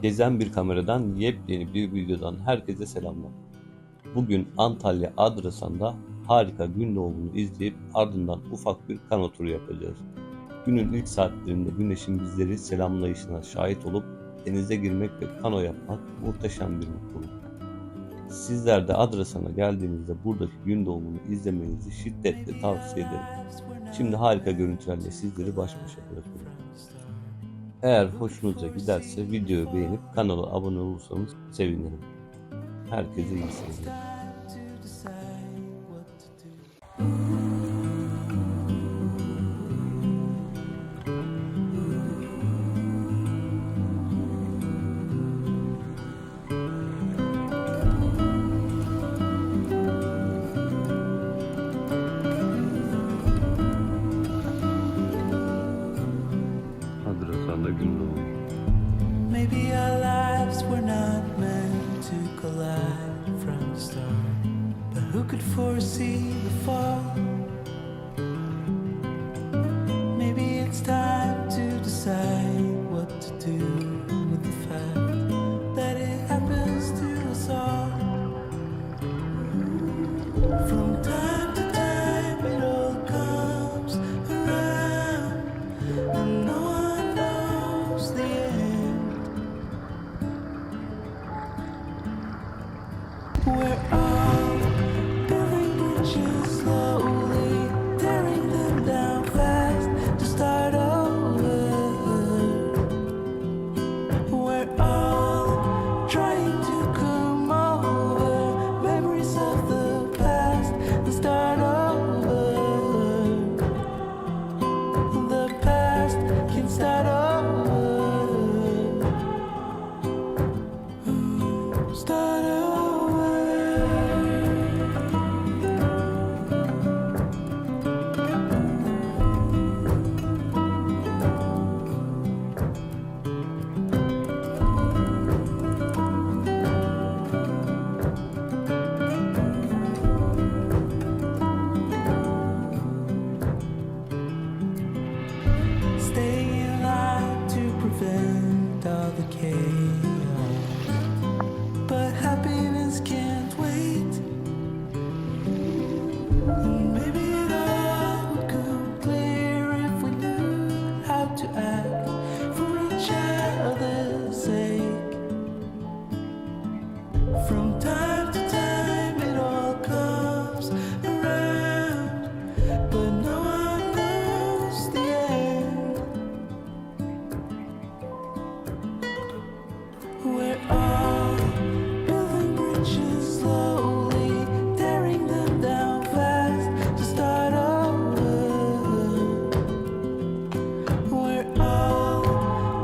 Gezen bir kameradan yepyeni bir videodan herkese selamlar. Bugün Antalya Adrasan'da harika Gündoğumunu izleyip ardından ufak bir Kano Turu yapacağız. Günün ilk saatlerinde güneşin bizleri selamlayışına şahit olup denize girmek ve kano yapmak muhteşem bir mutluluk. Sizlerede Adrasan'a geldiğinizde buradaki Gündoğumunu izlemenizi şiddetle tavsiye ederim. Şimdi harika görüntülerle sizleri baş başa bırakıyorum. Eğer hoşunuza giderse videoyu beğenip kanala abone olursanız sevinirim. Herkese iyi seyirler. Adrasan'da Gündoğumu. Maybe our lives were not meant to collide from the start, but who could foresee the fall? Maybe it's time to decide what to do with the fact that it happens to us all. From time to time it all comes around, and no one knows the end. We're all building bridges slowly, tearing them down fast to start over. We're all trying to come over memories of the past and start over. The past can start over. Start over. Staying alive to prevent all the chaos, but happiness can't wait. Maybe it all would come clear if we knew how to act for each other's sake. From time to time it all comes around, but no one knows the end. We're all building bridges slowly, tearing them down fast to start over. We're all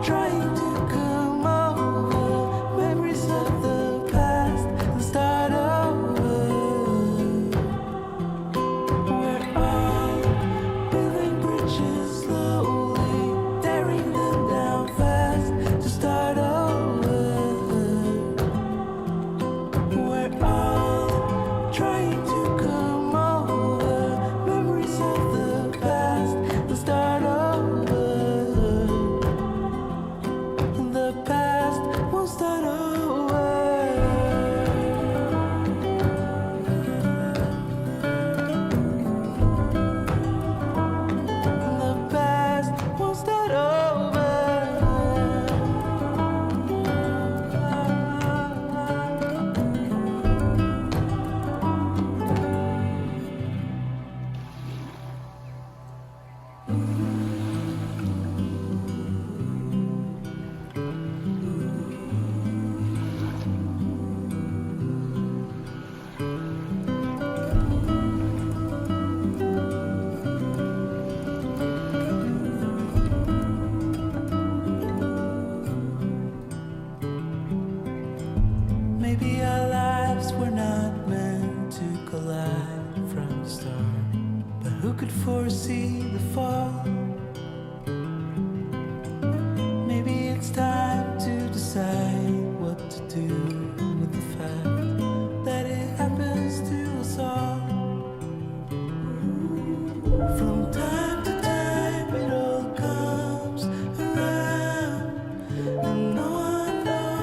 trying to come over memories of the past and start over. We're all building bridges slowly, tearing them down fast to start over. We're all trying to come over memories of the past and start over. The past will start over. The past will start over. Maybe our lives were not meant to collide from the start, but who could foresee the fall? Maybe it's time to decide what to do with the fact that it happens to us all. From time to time it all comes around, and no one knows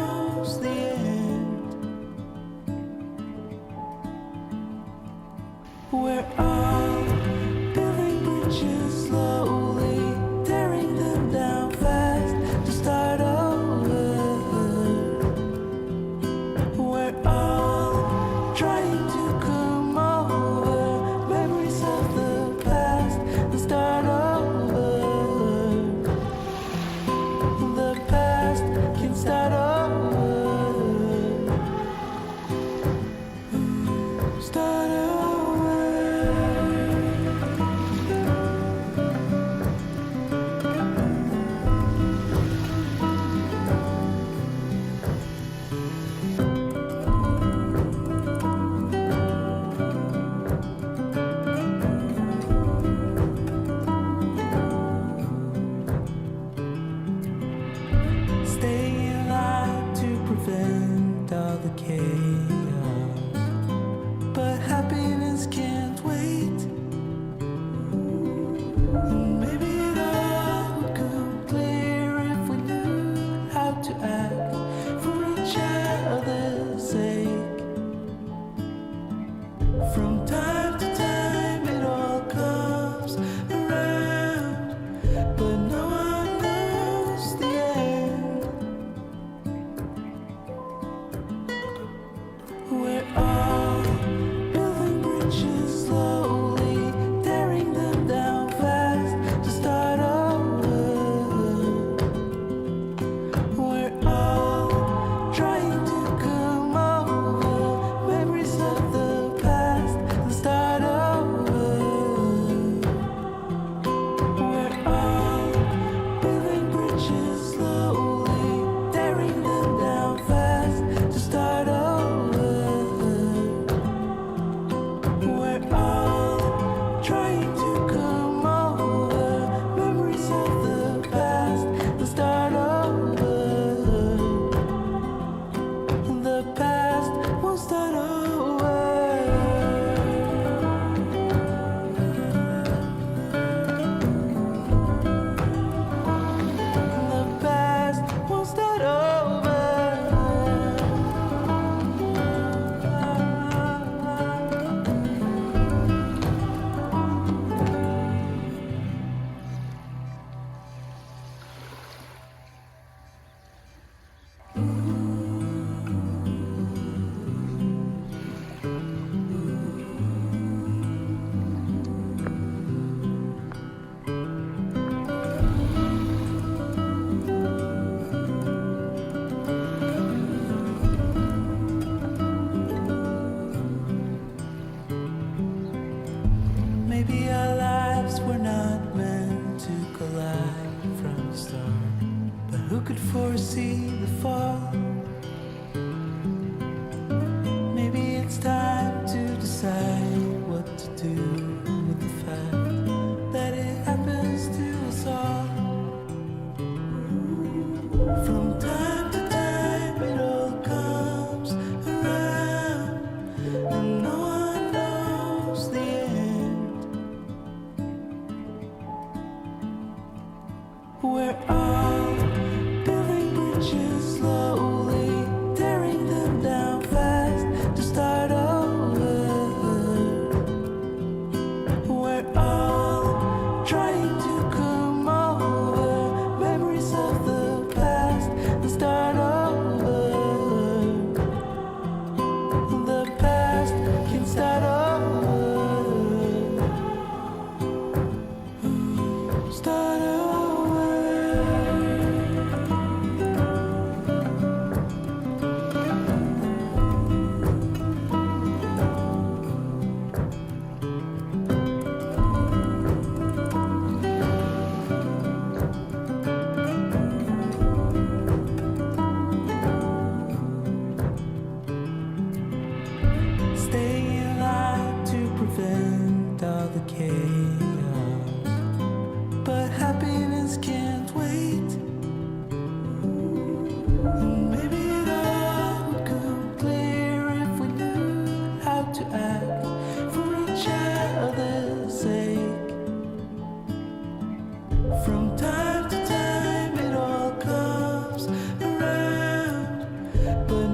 but